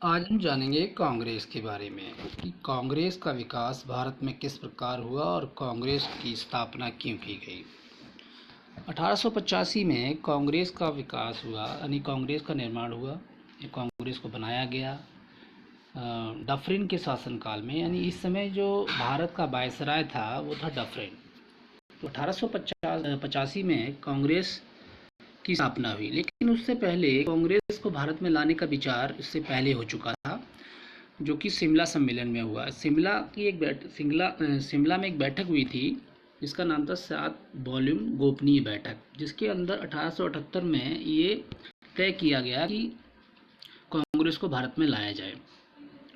आज हम जानेंगे कांग्रेस के बारे में कि कांग्रेस का विकास भारत में किस प्रकार हुआ और कांग्रेस की स्थापना क्यों की गई। 1885 में कांग्रेस का विकास हुआ, यानी कांग्रेस का निर्माण हुआ। ये कांग्रेस को बनाया गया डफरिन के शासनकाल में, यानी इस समय जो भारत का वायसराय था वो था डफरिन। तो 1885 में कांग्रेस की स्थापना हुई, लेकिन उससे पहले कांग्रेस को भारत में लाने का विचार इससे पहले हो चुका था, जो कि शिमला सम्मेलन में हुआ। शिमला में एक बैठक हुई थी जिसका नाम था 7 वॉल्यूम गोपनीय बैठक, जिसके अंदर 1878 में ये तय किया गया कि कांग्रेस को भारत में लाया जाए।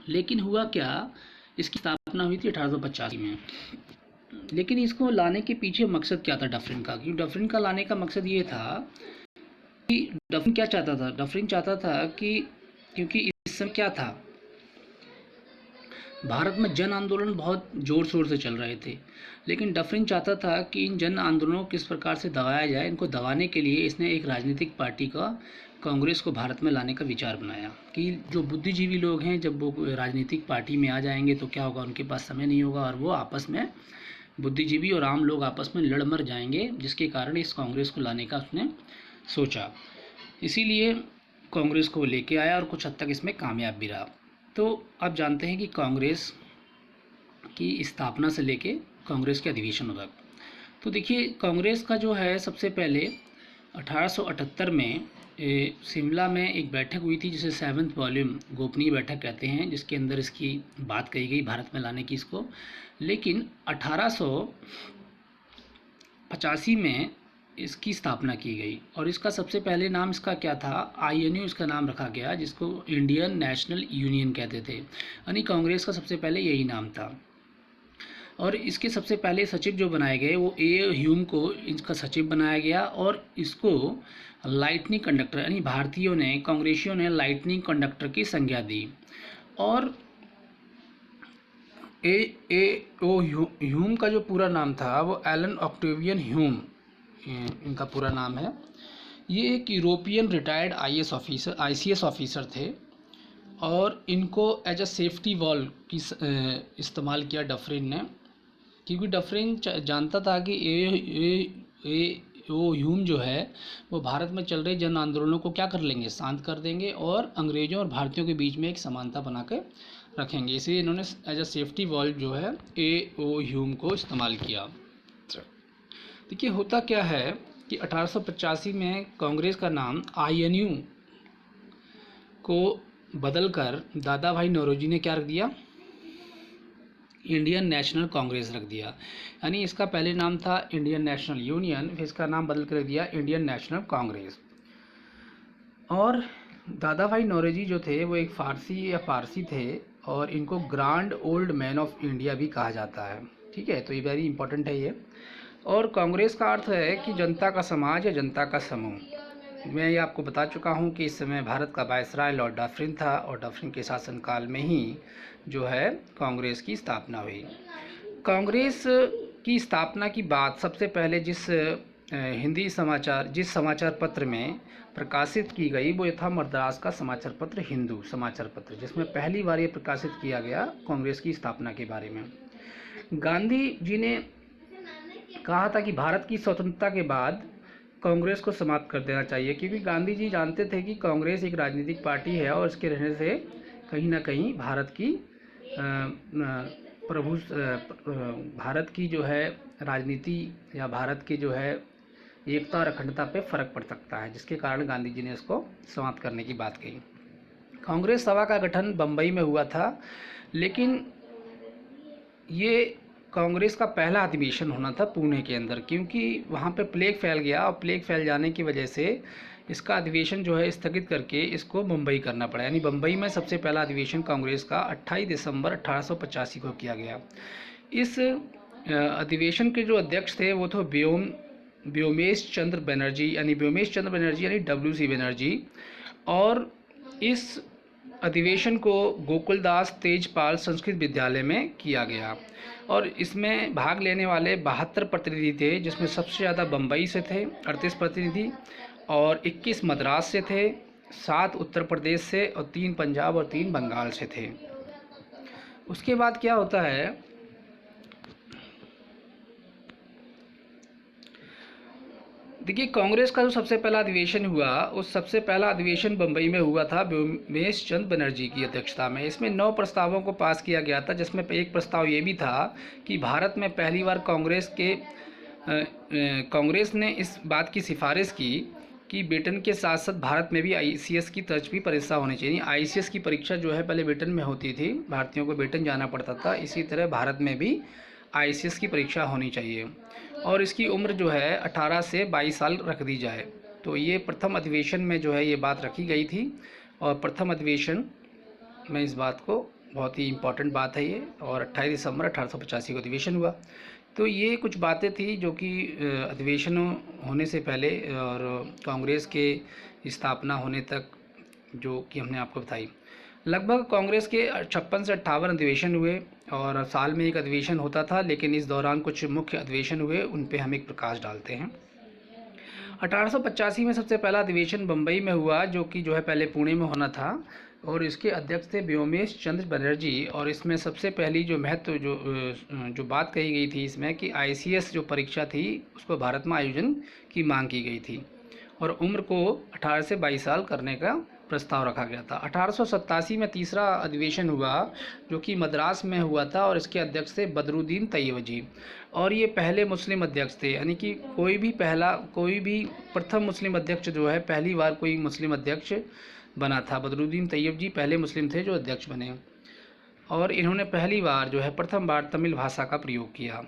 लेकिन हुआ क्या, इसकी स्थापना हुई थी 1885 में, लेकिन इसको लाने के पीछे मकसद क्या था डफरिन का, क्योंकि डफरिन का लाने का मकसद ये था कि डफरिन क्या चाहता था। डफरिन चाहता था कि क्योंकि इस समय क्या था, भारत में जन आंदोलन बहुत ज़ोर शोर से चल रहे थे, लेकिन डफरिन चाहता था कि इन जन आंदोलनों को किस प्रकार से दबाया जाए। इनको दबाने के लिए इसने एक राजनीतिक पार्टी का, कांग्रेस को भारत में लाने का विचार बनाया कि जो बुद्धिजीवी लोग हैं जब वो राजनीतिक पार्टी में आ जाएंगे तो क्या होगा, उनके पास समय नहीं होगा और वो आपस में, बुद्धिजीवी और आम लोग आपस में लड़ मर जाएंगे, जिसके कारण इस कांग्रेस को लाने का उसने सोचा। इसीलिए कांग्रेस को लेके आया और कुछ हद तक इसमें कामयाब भी रहा। तो आप जानते हैं कि कांग्रेस की स्थापना से लेके कांग्रेस के अधिवेशन तक, तो देखिए कांग्रेस का जो है सबसे पहले 1878 में शिमला में एक बैठक हुई थी जिसे 7th वॉल्यूम गोपनीय बैठक कहते हैं, जिसके अंदर इसकी बात कही गई भारत में लाने की इसको। लेकिन 1885 में इसकी स्थापना की गई और इसका सबसे पहले नाम इसका क्या था, INU इसका नाम रखा गया, जिसको इंडियन नेशनल यूनियन कहते थे, यानी कांग्रेस का सबसे पहले यही नाम था। और इसके सबसे पहले सचिव जो बनाए गए वो A. ह्यूम को इसका सचिव बनाया गया और इसको लाइटनिंग कंडक्टर, यानी भारतीयों ने, कांग्रेसियों ने लाइटनिंग कंडक्टर की संज्ञा दी। और A. O. ह्यूम का जो पूरा नाम था वो एलन ऑक्टेवियन ह्यूम इनका पूरा नाम है। ये एक यूरोपियन रिटायर्ड ICS ऑफिसर थे और इनको एज अ सेफ्टी वॉल्व की इस्तेमाल किया डफरिन ने, क्योंकि डफरिन जानता था कि वो ह्यूम जो है वो भारत में चल रहे जन आंदोलनों को क्या कर लेंगे, शांत कर देंगे और अंग्रेज़ों और भारतीयों के बीच में एक समानता बना के रखेंगे। इसलिए इन्होंने एज अ सेफ्टी वॉल्व जो है A. O. ह्यूम को इस्तेमाल किया। देखिए होता क्या है कि 1885 में कांग्रेस का नाम INU को बदलकर दादा भाई नौरोजी ने क्या रख दिया, इंडियन नेशनल कांग्रेस रख दिया। यानी इसका पहले नाम था इंडियन नेशनल यूनियन, फिर इसका नाम बदल कर दिया इंडियन नेशनल कांग्रेस। और दादा भाई नौरोजी जो थे वो एक पारसी थे और इनको grand old man of India भी कहा जाता है। ठीक है, तो ये वेरी इंपॉर्टेंट है ये। और कांग्रेस का अर्थ है कि जनता का समाज या जनता का समूह। मैं ये आपको बता चुका हूँ कि इस समय भारत का वायसराय लॉर्ड डफरिन था और डफरिन के शासनकाल में ही जो है कांग्रेस की स्थापना हुई। कांग्रेस की स्थापना की बात सबसे पहले जिस समाचार पत्र में प्रकाशित की गई वो था मद्रास का समाचार पत्र, हिंदू समाचार पत्र, जिसमें पहली बार ये प्रकाशित किया गया कांग्रेस की स्थापना के बारे में। गांधी जी ने कहा था कि भारत की स्वतंत्रता के बाद कांग्रेस को समाप्त कर देना चाहिए, क्योंकि गांधी जी जानते थे कि कांग्रेस एक राजनीतिक पार्टी है और इसके रहने से कहीं ना कहीं भारत की जो है राजनीति या भारत की जो है एकता और अखंडता पे फर्क पड़ सकता है, जिसके कारण गांधी जी ने इसको समाप्त करने की बात कही। कांग्रेस सभा का गठन बम्बई में हुआ था, लेकिन ये कांग्रेस का पहला अधिवेशन होना था पुणे के अंदर, क्योंकि वहाँ पे प्लेग फैल गया और प्लेग फैल जाने की वजह से इसका अधिवेशन जो है स्थगित करके इसको मुंबई करना पड़ा। यानी बम्बई में सबसे पहला अधिवेशन कांग्रेस का 28 दिसंबर 1885 को किया गया। इस अधिवेशन के जो अध्यक्ष थे वो थे व्योमेश चंद्र बनर्जी यानी WC बनर्जी। और इस अधिवेशन को गोकुलदास तेजपाल संस्कृत विद्यालय में किया गया और इसमें भाग लेने वाले 72 प्रतिनिधि थे, जिसमें सबसे ज़्यादा बम्बई से थे 38 प्रतिनिधि और 21 मद्रास से थे 7 उत्तर प्रदेश से और 3 पंजाब और 3 बंगाल से थे। उसके बाद क्या होता है, देखिए कांग्रेस का जो सबसे पहला अधिवेशन हुआ, उस सबसे पहला अधिवेशन बम्बई में हुआ था व्योमेश चंद्र बनर्जी की अध्यक्षता में। इसमें 9 प्रस्तावों को पास किया गया था, जिसमें एक प्रस्ताव ये भी था कि भारत में पहली बार कांग्रेस ने इस बात की सिफारिश की कि ब्रिटेन के साथ साथ भारत में भी आईसीएस की तर्ज पर परीक्षा होनी चाहिए। आईसीएस की परीक्षा जो है पहले ब्रिटेन में होती थी, भारतीयों को ब्रिटेन जाना पड़ता था, इसी तरह भारत में भी आईसीएस की परीक्षा होनी चाहिए और इसकी उम्र जो है 18 से 22 साल रख दी जाए। तो ये प्रथम अधिवेशन में जो है ये बात रखी गई थी और प्रथम अधिवेशन में इस बात को, बहुत ही इम्पॉर्टेंट बात है ये, और 28 दिसंबर 1885 को अधिवेशन हुआ। तो ये कुछ बातें थी जो कि अधिवेशन होने से पहले और कांग्रेस के स्थापना होने तक जो कि हमने आपको बताई। लगभग कांग्रेस के 56 से 58 अधिवेशन हुए और साल में एक अधिवेशन होता था, लेकिन इस दौरान कुछ मुख्य अधिवेशन हुए, उन पे हम एक प्रकाश डालते हैं। 1885 में सबसे पहला अधिवेशन बम्बई में हुआ, जो कि जो है पहले पुणे में होना था और इसके अध्यक्ष थे व्योमेश चंद्र बनर्जी। और इसमें सबसे पहली जो महत्व जो बात कही गई थी इसमें कि आईसीएस जो परीक्षा थी उसको भारत में आयोजन की मांग की गई थी और उम्र को 18 से 22 साल करने का प्रस्ताव रखा गया था। 1887 में तीसरा अधिवेशन हुआ जो कि मद्रास में हुआ था और इसके अध्यक्ष थे बदरुद्दीन तैयबजी और ये पहले मुस्लिम अध्यक्ष थे, यानी कि कोई भी प्रथम मुस्लिम अध्यक्ष जो है, पहली बार कोई मुस्लिम अध्यक्ष बना था। बदरुद्दीन तैयबजी पहले मुस्लिम थे जो अध्यक्ष बने और इन्होंने पहली बार जो है प्रथम बार तमिल भाषा का प्रयोग किया।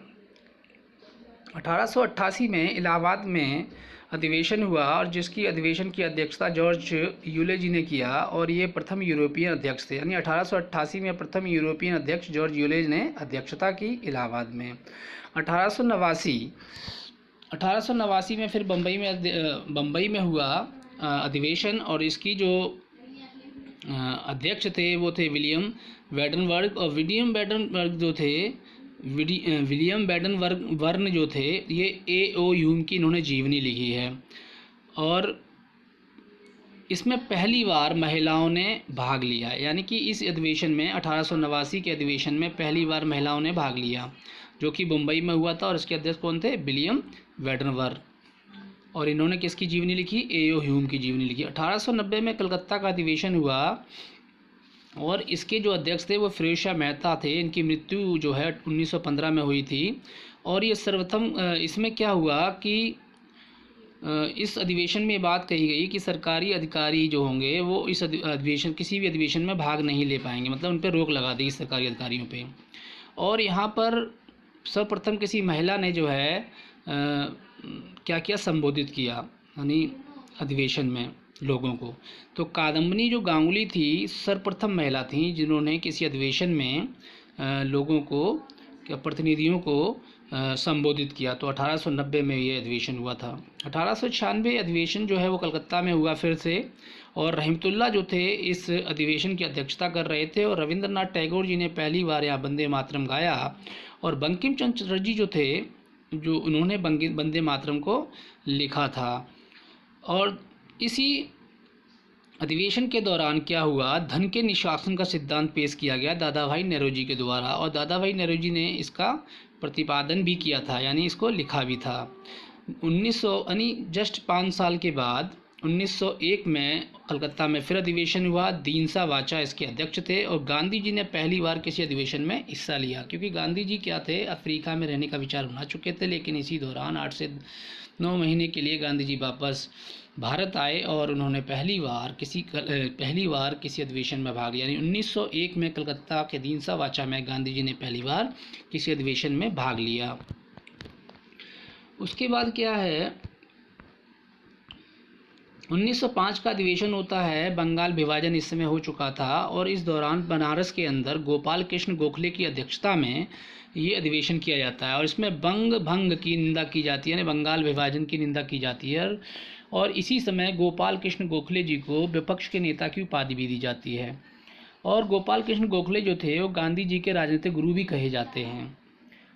1888 में इलाहाबाद में अधिवेशन हुआ और जिसकी अधिवेशन की अध्यक्षता जॉर्ज यूलेजी ने किया और ये प्रथम यूरोपियन अध्यक्ष थे, यानी 1888 में प्रथम यूरोपियन अध्यक्ष जॉर्ज यूलेज ने अध्यक्षता की इलाहाबाद में। 1889 में फिर बम्बई में हुआ अधिवेशन और इसकी जो अध्यक्ष थे वो थे विलियम वेडनबर्ग और विलियम वेडनबर्ग जो थे ये A.O. ह्यूम की इन्होंने जीवनी लिखी है और इसमें पहली बार महिलाओं ने भाग लिया, यानी कि इस अधिवेशन में 1889 के अधिवेशन में पहली बार महिलाओं ने भाग लिया जो कि मुंबई में हुआ था और इसके अध्यक्ष कौन थे, विलियम वेडनबर्ग। और इन्होंने किसकी जीवनी लिखी, A.O. ह्यूम की जीवनी लिखी। 1890 में कलकत्ता का अधिवेशन हुआ और इसके जो अध्यक्ष थे वो फिरोज शाह मेहता थे। इनकी मृत्यु जो है 1915 में हुई थी और ये सर्वप्रथम इसमें क्या हुआ कि इस अधिवेशन में बात कही गई कि सरकारी अधिकारी जो होंगे वो इस अधिवेशन किसी भी अधिवेशन में भाग नहीं ले पाएंगे, मतलब उन पर रोक लगा दी सरकारी अधिकारियों पे। और यहाँ पर सर्वप्रथम किसी महिला ने जो है क्या किया, संबोधित किया यानी अधिवेशन में लोगों को। तो कादम्बनी जो गांगुली थी सर्वप्रथम महिला थी जिन्होंने किसी अधिवेशन में लोगों को, प्रतिनिधियों को संबोधित किया। तो 1890 में ये अधिवेशन हुआ था। 1896 अधिवेशन जो है वो कलकत्ता में हुआ फिर से और रहमतुल्लाह जो थे इस अधिवेशन की अध्यक्षता कर रहे थे और रविंद्रनाथ टैगोर जी ने पहली बार यहाँ वंदे मातरम गाया और बंकिम चंद्र चटर्जी जो थे जो उन्होंने वंदे मातरम को लिखा था। और इसी अधिवेशन के दौरान क्या हुआ, धन के निष्कासन का सिद्धांत पेश किया गया दादा भाई नेहरूजी के द्वारा और दादा भाई नेहरूजी ने इसका प्रतिपादन भी किया था, यानी इसको लिखा भी था। 1900 यानी जस्ट 5 साल के बाद 1901 में कलकत्ता में फिर अधिवेशन हुआ। दीनसा वाचा इसके अध्यक्ष थे और गांधी जी ने पहली बार किसी अधिवेशन में हिस्सा लिया, क्योंकि गांधी जी क्या थे, अफ्रीका में रहने का विचार बना चुके थे, लेकिन इसी दौरान 8 से 9 महीने के लिए गांधी जी वापस भारत आए और उन्होंने पहली बार किसी अधिवेशन में भाग लिया। यानी 1901 में कलकत्ता के दीनसा वाचा में गांधी जी ने पहली बार किसी अधिवेशन में भाग लिया। उसके बाद क्या है, 1905 का अधिवेशन होता है। बंगाल विभाजन इस समय हो चुका था और इस दौरान बनारस के अंदर गोपाल कृष्ण गोखले की अध्यक्षता में ये अधिवेशन किया जाता है और इसमें भंग की निंदा की जाती है, यानी बंगाल विभाजन की निंदा की जाती है। और इसी समय गोपाल कृष्ण गोखले जी को विपक्ष के नेता की उपाधि भी दी जाती है और गोपाल कृष्ण गोखले जो थे वो गांधी जी के राजनीतिक गुरु भी कहे जाते हैं।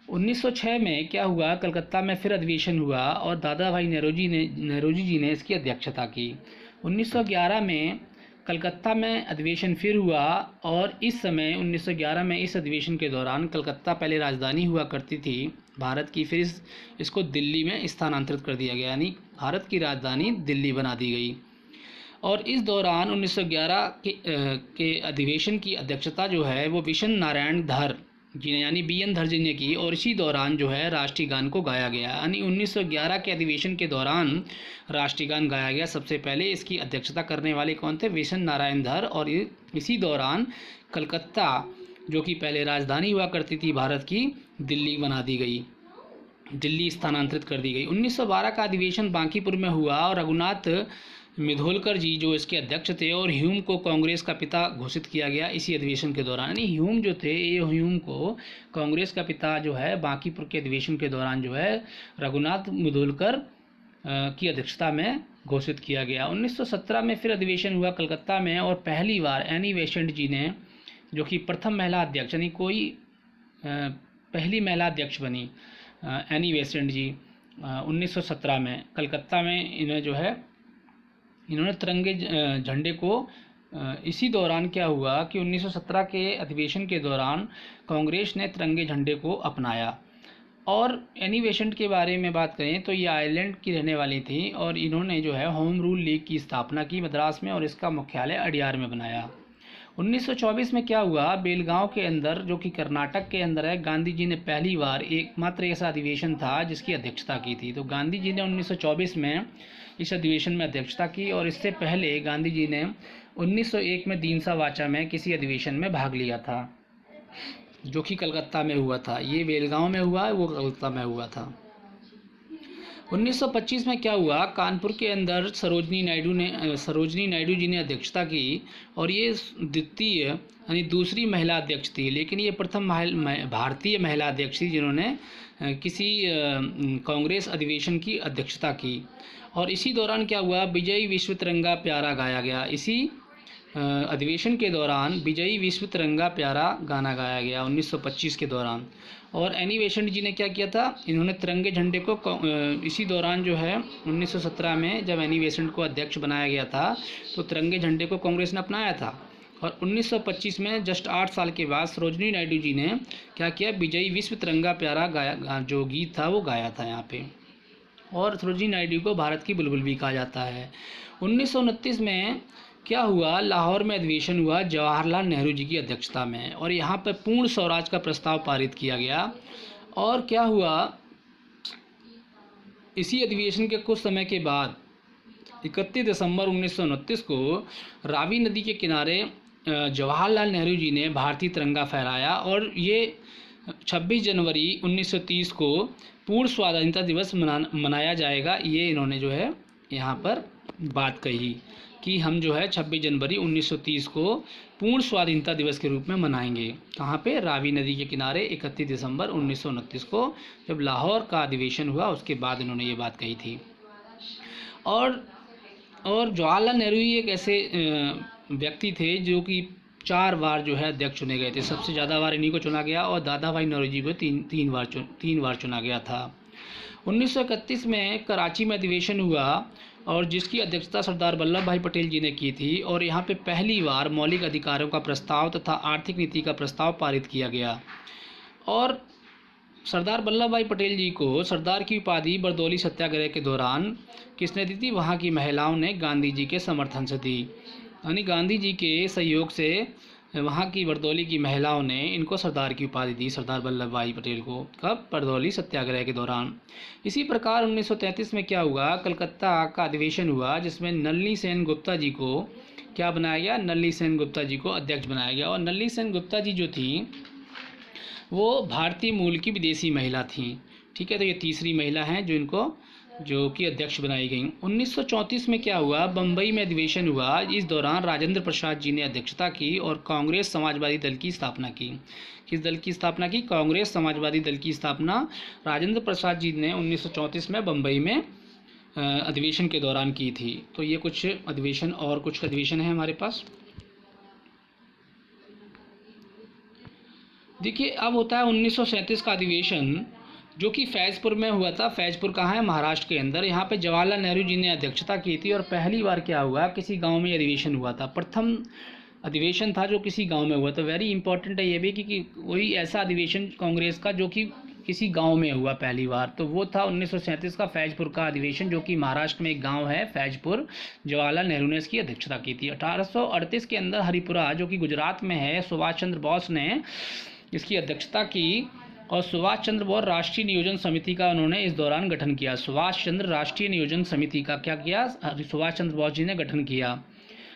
1906 में क्या हुआ, कलकत्ता में फिर अधिवेशन हुआ और दादा भाई नेहरूजी जी ने इसकी अध्यक्षता की 1911 में कलकत्ता में अधिवेशन फिर हुआ और इस समय 1911 में इस अधिवेशन के दौरान कलकत्ता पहले राजधानी हुआ करती थी भारत की, फिर इसको दिल्ली में स्थानांतरित कर दिया गया, यानी भारत की राजधानी दिल्ली बना दी गई। और इस दौरान 1911 के अधिवेशन की अध्यक्षता जो है वो विशन नारायण धर जी ने, यानी बी एन धर जी ने की। और इसी दौरान जो है राष्ट्रीय गान को गाया गया, यानी 1911 के अधिवेशन के दौरान राष्ट्रीय गान गाया गया सबसे पहले। इसकी अध्यक्षता करने वाले कौन थे? विशन नारायण धर। और इसी दौरान कलकत्ता जो कि पहले राजधानी हुआ करती थी भारत की, दिल्ली बना दी गई, दिल्ली स्थानांतरित कर दी गई। 1912 का अधिवेशन बांकीपुर में हुआ और रघुनाथ मिधोलकर जी जो इसके अध्यक्ष थे, और ह्यूम को कांग्रेस का पिता घोषित किया गया इसी अधिवेशन के दौरान। यानी ह्यूम जो थे, ये ह्यूम को कांग्रेस का पिता जो है बांकीपुर के अधिवेशन के दौरान जो है रघुनाथ मिधोलकर की अध्यक्षता में घोषित किया गया। 1917 में फिर अधिवेशन हुआ कलकत्ता में, और पहली बार एनी बेसेंट जी ने, जो कि प्रथम महिला अध्यक्ष, यानी कोई पहली महिला अध्यक्ष बनी, एनी बेसेंट जी 1917 में कलकत्ता में इन्होंने तिरंगे झंडे को, इसी दौरान क्या हुआ कि 1917 के अधिवेशन के दौरान कांग्रेस ने तिरंगे झंडे को अपनाया। और एनी बेसेंट के बारे में बात करें तो ये आयरलैंड की रहने वाली थी, और इन्होंने जो है होम रूल लीग की स्थापना की मद्रास में, और इसका मुख्यालय अडियार में बनाया। 1924 में क्या हुआ, बेलगांव के अंदर जो कि कर्नाटक के अंदर है, गांधी जी ने पहली बार एकमात्र ऐसा अधिवेशन था जिसकी अध्यक्षता की थी। तो गांधी जी ने 1924 में इस अधिवेशन में अध्यक्षता की, और इससे पहले गांधी जी ने 1901 में दीनसा वाचा में किसी अधिवेशन में भाग लिया था जो कि कलकत्ता में हुआ था। ये बेलगांव में हुआ, वो कलकत्ता में हुआ था। 1925 में क्या हुआ, कानपुर के अंदर सरोजनी नायडू जी ने अध्यक्षता की, और ये द्वितीय यानी दूसरी महिला अध्यक्ष थी, लेकिन ये प्रथम भारतीय महिला अध्यक्ष थी जिन्होंने किसी कांग्रेस अधिवेशन की अध्यक्षता की। और इसी दौरान क्या हुआ, विजयी विश्व तिरंगा प्यारा गाया गया। इसी अधिवेशन के दौरान विजयी विश्व तिरंगा प्यारा गाना गाया गया 1925 के दौरान। और एनी बेसेंट जी ने क्या किया था, इन्होंने तिरंगे झंडे को इसी दौरान जो है 1917 में जब एनी बेसेंट को अध्यक्ष बनाया गया था तो तिरंगे झंडे को कांग्रेस ने अपनाया था। और 1925 में जस्ट 8 साल के बाद सरोजनी नायडू जी ने क्या किया, विजयी विश्व तिरंगा प्यारा गाया, जो गीत था वो गाया था यहाँ पे। और सरोजनी नायडू को भारत की बुलबुल भी कहा जाता है। 1929 में क्या हुआ, लाहौर में अधिवेशन हुआ जवाहरलाल नेहरू जी की अध्यक्षता में, और यहाँ पर पूर्ण स्वराज का प्रस्ताव पारित किया गया। और क्या हुआ, इसी अधिवेशन के कुछ समय के बाद 31 दिसंबर 1929 को रावी नदी के किनारे जवाहरलाल नेहरू जी ने भारतीय तिरंगा फहराया, और ये 26 जनवरी 1930 को पूर्ण स्वाधीनता दिवस मनाया जाएगा। ये इन्होंने जो है यहाँ पर बात कही कि हम जो है 26 जनवरी 1930 को पूर्ण स्वाधीनता दिवस के रूप में मनाएंगे। कहाँ पे, रावी नदी के किनारे 31 दिसंबर 1929 को जब लाहौर का अधिवेशन हुआ उसके बाद इन्होंने ये बात कही थी। और जवाहरलाल नेहरू ही एक ऐसे व्यक्ति थे जो कि 4 बार जो है अध्यक्ष चुने गए थे। सबसे ज़्यादा बार इन्हीं को चुना गया, और दादा भाई नौरोजी को तीन बार चुना गया था। 1931 में कराची में अधिवेशन हुआ, और जिसकी अध्यक्षता सरदार वल्लभ भाई पटेल जी ने की थी। और यहाँ पे पहली बार मौलिक अधिकारों का प्रस्ताव तथा आर्थिक नीति का प्रस्ताव पारित किया गया। और सरदार वल्लभ भाई पटेल जी को सरदार की उपाधि बरदौली सत्याग्रह के दौरान किसने दी थी, वहाँ की महिलाओं ने गांधी जी के समर्थन से दी, यानी गांधी जी के सहयोग से वहाँ की बरदौली की महिलाओं ने इनको सरदार की उपाधि दी, सरदार वल्लभ भाई पटेल को। कब, बरदौली सत्याग्रह के दौरान। इसी प्रकार 1933 में क्या हुआ, कलकत्ता का अधिवेशन हुआ जिसमें नलिनी सेन गुप्ता जी को क्या बनाया गया, नलिनी सेन गुप्ता जी को अध्यक्ष बनाया गया। और नलिनी सेन गुप्ता जी जो थी वो भारतीय मूल की विदेशी महिला थी। ठीक है, तो ये तीसरी महिला हैं जो कि अध्यक्ष बनाई गई। 1934 में क्या हुआ, बम्बई में अधिवेशन हुआ। इस दौरान राजेंद्र प्रसाद जी ने अध्यक्षता की और कांग्रेस समाजवादी दल की स्थापना की। किस दल की स्थापना की, कांग्रेस समाजवादी दल की स्थापना राजेंद्र प्रसाद जी ने 1934 में बम्बई में अधिवेशन के दौरान की थी। तो ये कुछ अधिवेशन है हमारे पास। देखिए, अब होता है 1937 का अधिवेशन जो कि फैज़पुर में हुआ था। फैज़पुर कहाँ है? महाराष्ट्र के अंदर। यहाँ पे जवाहरलाल नेहरू जी ने अध्यक्षता की थी और पहली बार क्या हुआ, किसी गांव में अधिवेशन हुआ था। प्रथम अधिवेशन था जो किसी गांव में हुआ। तो वेरी इंपॉर्टेंट है ये भी कि कोई ऐसा अधिवेशन कांग्रेस का जो कि किसी गांव में हुआ पहली बार, तो वो था 1937 का फैज़पुर का अधिवेशन, जो कि महाराष्ट्र में एक गांव है फैज़पुर। जवाहरलाल नेहरू ने इसकी अध्यक्षता की थी। 1838 के अंदर हरिपुरा, जो कि गुजरात में है, सुभाष चंद्र बोस ने इसकी अध्यक्षता की और सुभाष चंद्र बोस राष्ट्रीय नियोजन समिति का उन्होंने इस दौरान गठन किया। सुभाष चंद्र राष्ट्रीय नियोजन समिति का क्या किया? सुभाष चंद्र बोस जी ने गठन किया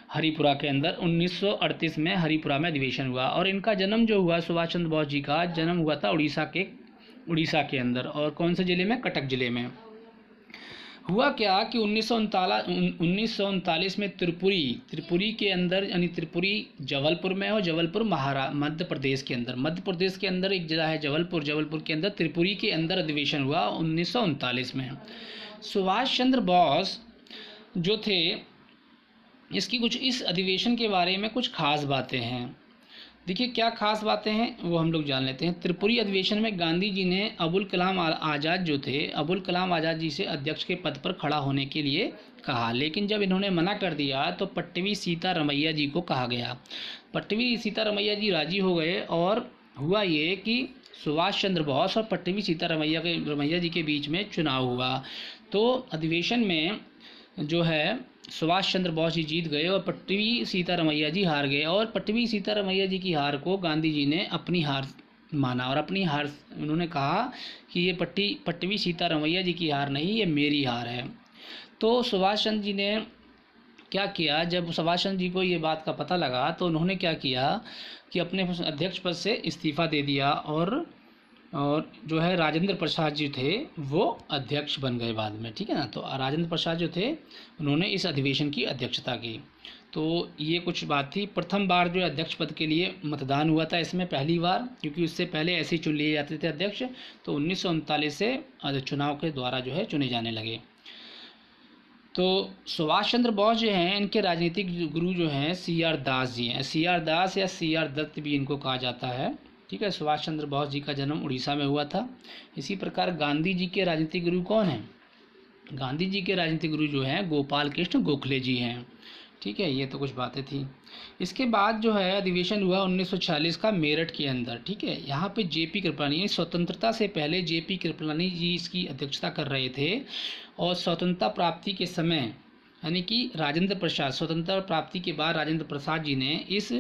हरिपुरा के अंदर। 1938 में हरिपुरा में अधिवेशन हुआ और इनका जन्म जो हुआ, सुभाष चंद्र बोस जी का जन्म हुआ था उड़ीसा के अंदर। और कौन से ज़िले में? कटक ज़िले में। हुआ क्या कि 1939 में त्रिपुरी के अंदर, यानी त्रिपुरी जबलपुर में, और जबलपुर मध्य प्रदेश के अंदर एक जिला है जबलपुर के अंदर त्रिपुरी के अंदर अधिवेशन हुआ 1939 में। सुभाष चंद्र बोस जो थे, इसकी कुछ इस अधिवेशन के बारे में कुछ खास बातें हैं। देखिए क्या खास बातें हैं वो हम लोग जान लेते हैं। त्रिपुरी अधिवेशन में गांधी जी ने अबुल कलाम आज़ाद जो थे, अबुल कलाम आज़ाद जी से अध्यक्ष के पद पर खड़ा होने के लिए कहा, लेकिन जब इन्होंने मना कर दिया तो पट्टवी सीतारमैया जी को कहा गया। पट्टवी सीतारमैया जी राजी हो गए और हुआ ये कि सुभाष चंद्र बोस और पट्टवी सीतारमैया जी के बीच में चुनाव हुआ। तो अधिवेशन में जो है सुभाष चंद्र बोस जी जीत गए और पट्टवी सीतारमैया जी हार गए। और पट्टवी सीतारमैया जी की हार को गांधी जी ने अपनी हार माना और अपनी हार उन्होंने कहा कि ये पट्टवी सीतारमैया जी की हार नहीं, ये मेरी हार है। तो सुभाष चंद्र जी ने क्या किया, जब सुभाष चंद्र जी को ये बात का पता लगा तो उन्होंने क्या किया कि अपने अध्यक्ष पद से इस्तीफ़ा दे दिया और जो है राजेंद्र प्रसाद जी थे वो अध्यक्ष बन गए बाद में, ठीक है ना। तो राजेंद्र प्रसाद जो थे उन्होंने इस अधिवेशन की अध्यक्षता की। तो ये कुछ बात थी। प्रथम बार जो अध्यक्ष पद के लिए मतदान हुआ था इसमें पहली बार, क्योंकि उससे पहले ऐसे ही चुन लिए जाते थे अध्यक्ष। तो 1939 से चुनाव के द्वारा जो है चुने जाने लगे। तो सुभाष चंद्र बोस जो हैं, इनके राजनीतिक गुरु जो हैं CR दास जी हैं। CR दास या CR दत्त भी इनको कहा जाता है, ठीक है। सुभाष चंद्र बोस जी का जन्म उड़ीसा में हुआ था। इसी प्रकार गांधी जी के राजनीतिक गुरु कौन हैं? गांधी जी के राजनीतिक गुरु जो हैं गोपाल कृष्ण गोखले जी हैं, ठीक है। ये तो कुछ बातें थी। इसके बाद जो है अधिवेशन हुआ 1946 का मेरठ के अंदर, ठीक है। यहाँ पे JP कृपलानी, स्वतंत्रता से पहले JP कृपलानी जी इसकी अध्यक्षता कर रहे थे और स्वतंत्रता प्राप्ति के समय, यानी कि राजेंद्र प्रसाद, स्वतंत्रता प्राप्ति के बाद राजेंद्र प्रसाद जी ने इस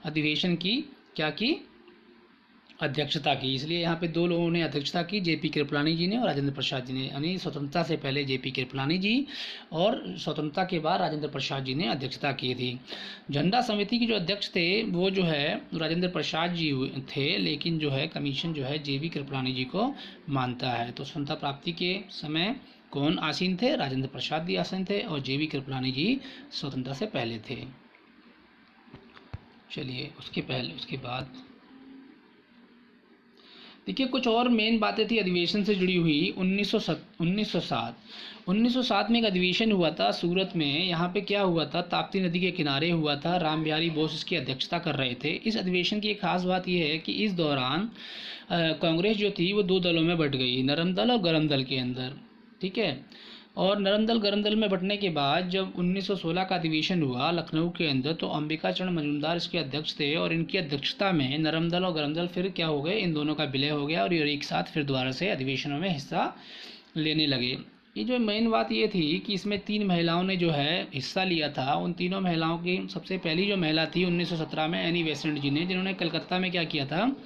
अधिवेशन की क्या की? अध्यक्षता की। इसलिए यहाँ पे दो लोगों ने अध्यक्षता की, JP कृपलानी जी ने और राजेंद्र प्रसाद जी ने। यानी स्वतंत्रता से पहले JP कृपलानी जी और स्वतंत्रता के बाद राजेंद्र प्रसाद जी ने अध्यक्षता की थी। झंडा समिति के जो अध्यक्ष थे वो जो है राजेंद्र प्रसाद जी थे, लेकिन जो है कमीशन जो है JP कृपलानी जी को मानता है। तो स्वतंत्रता प्राप्ति के समय कौन आसीन थे? राजेंद्र प्रसाद जी आसीन थे और JP कृपलानी जी स्वतंत्रता से पहले थे। चलिए उसके बाद देखिए कुछ और मेन बातें थी अधिवेशन से जुड़ी हुई। 1907 में एक अधिवेशन हुआ था सूरत में। यहाँ पे क्या हुआ था? ताप्ती नदी के किनारे हुआ था। राम बिहारी बोस इसकी अध्यक्षता कर रहे थे। इस अधिवेशन की एक खास बात यह है कि इस दौरान कांग्रेस जो थी वो दो दलों में बट गई, नरम दल और गरम दल के अंदर, ठीक है। और नरम दल गरम दल में बंटने के बाद जब 1916 का अधिवेशन हुआ लखनऊ के अंदर, तो अंबिका चरण मजूमदार इसके अध्यक्ष थे और इनकी अध्यक्षता में नरम दल और गरम दल फिर क्या हो गए? इन दोनों का विलय हो गया और ये एक साथ फिर दोबारा से अधिवेशनों में हिस्सा लेने लगे। ये जो मेन बात ये थी कि इसमें 3 महिलाओं ने जो है हिस्सा लिया था। उन तीनों महिलाओं की सबसे पहली जो महिला थी 1917 में एनी बेसेंट जी ने, जिन्होंने कलकत्ता में क्या किया था?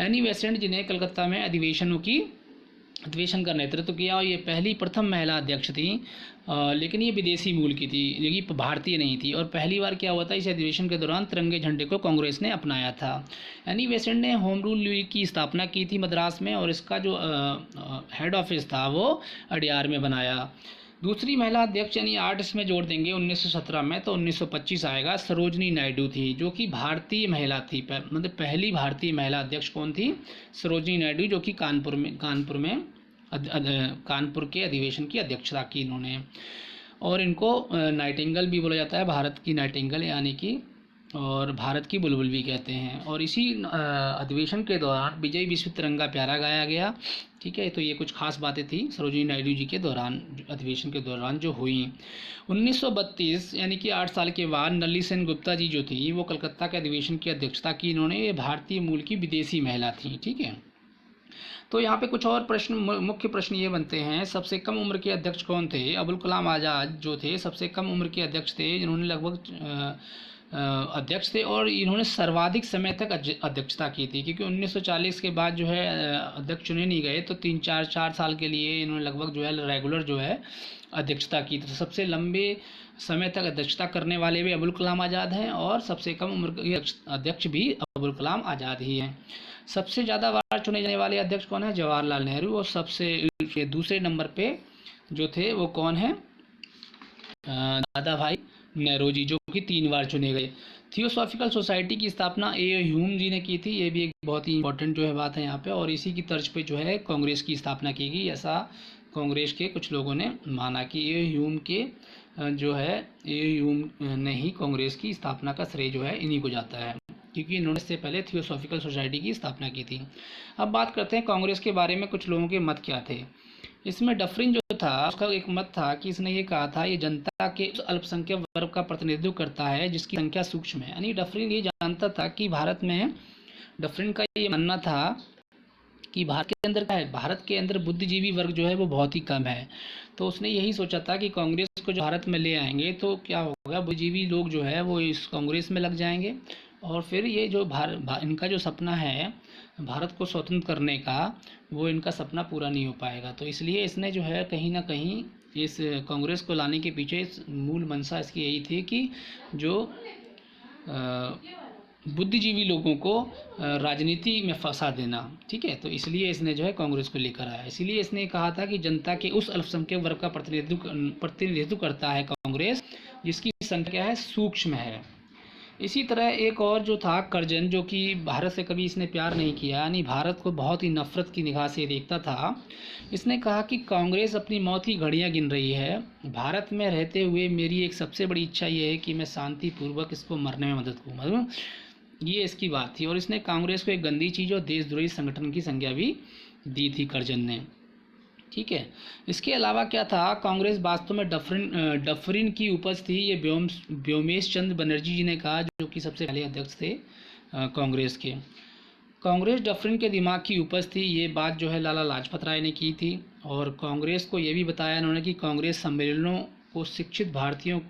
एनी बेसेंट जी ने कलकत्ता में अधिवेशन का नेतृत्व किया और ये पहली प्रथम महिला अध्यक्ष थी। लेकिन ये विदेशी मूल की थी, ये भारतीय नहीं थी। और पहली बार क्या हुआ था? इस अधिवेशन के दौरान तिरंगे झंडे को कांग्रेस ने अपनाया था। एनी बेसेंट ने होम रूल लीग की स्थापना की थी मद्रास में और इसका जो हेड ऑफिस था वो अडियार में बनाया। दूसरी महिला अध्यक्ष यानी 8 इसमें जोड़ देंगे 1917 में, तो 1925 आएगा। सरोजनी नायडू थी जो कि भारतीय महिला थी, मतलब पहली भारतीय महिला अध्यक्ष कौन थी? सरोजनी नायडू, जो कि कानपुर के अधिवेशन की अध्यक्षता की इन्होंने। और इनको नाइटिंगेल भी बोला जाता है, भारत की नाइटिंगेल, यानी कि और भारत की बुलबुल भी कहते हैं। और इसी अधिवेशन के दौरान विजय विश्व तिरंगा प्यारा गाया गया। ठीक है, तो ये कुछ खास बातें थी सरोजिनी नायडू जी के दौरान, अधिवेशन के दौरान जो हुई। 1932 यानी कि 8 साल के बाद नली सेन गुप्ता जी जो थी वो कलकत्ता के अधिवेशन की अध्यक्षता की। इन्होंने, ये भारतीय मूल की विदेशी महिला थी। ठीक है, तो यहाँ पे कुछ और प्रश्न, मुख्य प्रश्न ये बनते हैं, सबसे कम उम्र के अध्यक्ष कौन थे? अबुल कलाम आज़ाद जो थे सबसे कम उम्र के अध्यक्ष थे, जिन्होंने लगभग अध्यक्ष थे और इन्होंने सर्वाधिक समय तक अध्यक्षता की थी, क्योंकि 1940 के बाद जो है अध्यक्ष चुने नहीं गए, तो 4 साल के लिए इन्होंने लगभग जो है रेगुलर जो है अध्यक्षता की। तो सबसे लंबे समय तक अध्यक्षता करने वाले भी अबुल कलाम आज़ाद हैं और सबसे कम उम्र के अध्यक्ष भी अबुल कलाम आज़ाद ही हैं। सबसे ज़्यादा बार चुने जाने वाले अध्यक्ष कौन है? जवाहरलाल नेहरू। और सबसे दूसरे नंबर पे जो थे वो कौन है? दादा भाई नेरोजी, जो कि 3 बार चुने गए। थियोसॉफिकल सोसाइटी की स्थापना ए ह्यूम जी ने की थी। ये भी एक बहुत ही इंपॉर्टेंट जो है बात है यहाँ पे। और इसी की तर्ज पे जो है कांग्रेस की स्थापना की गई, ऐसा कांग्रेस के कुछ लोगों ने माना कि ए ह्यूम के जो है ए ह्यूम ने ही कांग्रेस की स्थापना का श्रेय जो है इन्हीं को जाता है, क्योंकि इन्होंने इससे पहले थियोसॉफिकल सोसाइटी की स्थापना की थी। अब बात करते हैं कांग्रेस के बारे में कुछ लोगों के मत क्या थे। इसमें डफरिन जो था उसका एक मत था कि इसने ये कहा था, ये जनता के उस अल्पसंख्यक वर्ग का प्रतिनिधित्व करता है जिसकी संख्या सूक्ष्म है। यानी डफरिन ये जानता था कि भारत में, डफरिन का ये मानना था कि भारत के अंदर क्या है, भारत के अंदर बुद्धिजीवी वर्ग जो है वो बहुत ही कम है। तो उसने यही सोचा था कि कांग्रेस को जो भारत में ले आएंगे तो क्या होगा, बुद्धिजीवी लोग जो है वो इस कांग्रेस में लग जाएंगे और फिर ये जो इनका जो सपना है भारत को स्वतंत्र करने का, वो इनका सपना पूरा नहीं हो पाएगा। तो इसलिए इसने जो है कहीं ना कहीं इस कांग्रेस को लाने के पीछे मूल मंशा इसकी यही थी कि जो बुद्धिजीवी लोगों को राजनीति में फंसा देना। ठीक है, तो इसलिए इसने जो है कांग्रेस को लेकर आया। इसीलिए इसने कहा था कि जनता के उस अल्पसंख्यक वर्ग का प्रतिनिधित्व करता है कांग्रेस जिसकी संख्या है सूक्ष्म है। इसी तरह एक और जो था कर्जन, जो कि भारत से कभी इसने प्यार नहीं किया, यानी भारत को बहुत ही नफरत की निगाह से देखता था। इसने कहा कि कांग्रेस अपनी मौत की घड़ियां गिन रही है। भारत में रहते हुए मेरी एक सबसे बड़ी इच्छा ये है कि मैं शांतिपूर्वक इसको मरने में मदद करूँ, मतलब ये इसकी बात थी। और इसने कांग्रेस को एक गंदी चीज़ और देशद्रोही संगठन की संज्ञा भी दी थी कर्जन ने। ठीक है, इसके अलावा क्या था, कांग्रेस वास्तव में डफरिन की उपज थी, ये व्योमेश चंद्र बनर्जी जी ने कहा, जो कि सबसे पहले अध्यक्ष थे कांग्रेस के। कांग्रेस डफरिन के दिमाग की उपज थी, ये बात जो है लाला लाजपत राय ने की थी। और कांग्रेस को ये भी बताया इन्होंने कि कांग्रेस सम्मेलनों को शिक्षित भारतीयों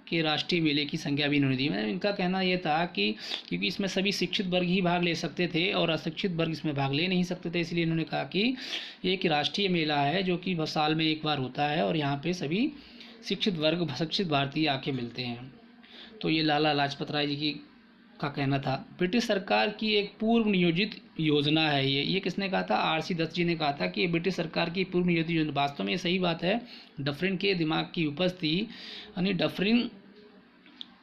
के राष्ट्रीय मेले की संज्ञा भी इन्होंने दी। मतलब इनका कहना यह था कि क्योंकि इसमें सभी शिक्षित वर्ग ही भाग ले सकते थे और अशिक्षित वर्ग इसमें भाग ले नहीं सकते थे, इसलिए इन्होंने कहा कि एक राष्ट्रीय मेला है जो कि साल में एक बार होता है और यहाँ पे सभी शिक्षित वर्ग, शिक्षित भारतीय आके मिलते हैं। तो ये लाला लाजपत राय जी की का कहना था। ब्रिटिश सरकार की एक पूर्व नियोजित योजना है ये किसने कहा था? RC दत्त जी ने कहा था कि ये ब्रिटिश सरकार की पूर्व नियोजित योजना। वास्तव में ये सही बात है, डफरिन के दिमाग की उपज थी। यानी डफरिन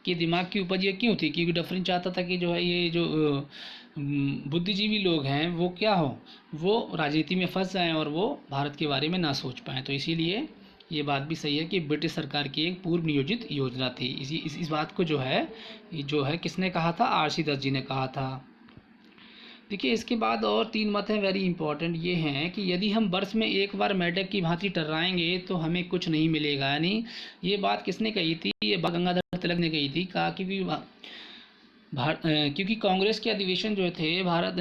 के दिमाग की उपज ये क्यों थी? क्योंकि डफरिन चाहता था कि जो है ये जो बुद्धिजीवी लोग हैं वो क्या हो, वो राजनीति में फंस जाएं और वो भारत के बारे में ना सोच पाएँ। तो इसीलिए ये बात भी सही है कि ब्रिटिश सरकार की एक पूर्व नियोजित योजना थी। इस बात को जो है किसने कहा था? RC दत्त जी ने कहा था। देखिए, इसके बाद और 3 मत हैं वेरी इंपॉर्टेंट। ये हैं कि यदि हम वर्ष में एक बार मेंढक की भांति टर्राएंगे तो हमें कुछ नहीं मिलेगा। यानी ये बात किसने कही थी? ये बाल गंगाधर तिलक ने कही थी। कहा क्योंकि कांग्रेस के अधिवेशन जो थे भारत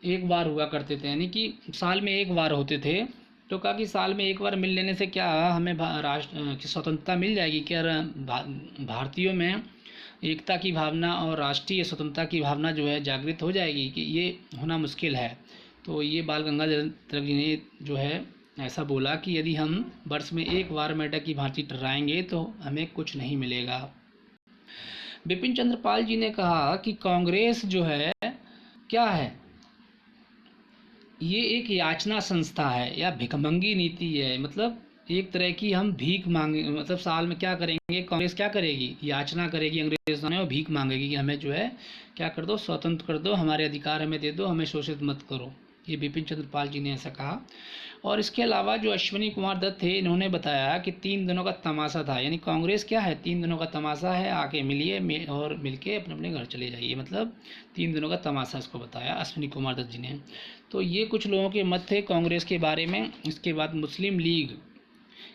एक बार हुआ करते थे, यानी कि साल में एक बार होते थे। तो कहा कि साल में एक बार मिल लेने से क्या हमें राष्ट्र की स्वतंत्रता मिल जाएगी क्या? भारतीयों में एकता की भावना और राष्ट्रीय स्वतंत्रता की भावना जो है जागृत हो जाएगी कि ये होना मुश्किल है। तो ये बाल गंगाधर तिलक जी ने जो है ऐसा बोला कि यदि हम वर्ष में एक बार मेंढक की भांति टर्राएंगे तो हमें कुछ नहीं मिलेगा। बिपिन चंद्र पाल जी ने कहा कि कांग्रेस जो है क्या है, ये एक याचना संस्था है या भिखमंगी नीति है। मतलब एक तरह की हम भीख मांगे, मतलब साल में क्या करेंगे, कांग्रेस क्या करेगी? याचना करेगी अंग्रेजों ने और भीख मांगेगी कि हमें जो है क्या कर दो, स्वतंत्र कर दो, हमारे अधिकार हमें दे दो, हमें शोषित मत करो। ये बिपिन चंद्र पाल जी ने ऐसा कहा। और इसके अलावा जो अश्विनी कुमार दत्त थे, इन्होंने बताया कि 3 दिनों का तमाशा था, यानी कांग्रेस क्या है, 3 दिनों का तमाशा है, आके मिलिए और मिलके अपने अपने घर चले जाइए, मतलब 3 दिनों का तमाशा इसको बताया अश्विनी कुमार दत्त जी ने। तो ये कुछ लोगों के मत थे कांग्रेस के बारे में। इसके बाद मुस्लिम लीग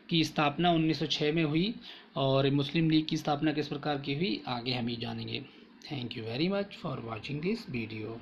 की स्थापना 1906 में हुई, और मुस्लिम लीग की स्थापना किस प्रकार की हुई आगे हम ही जानेंगे। Thank you very much for watching this video.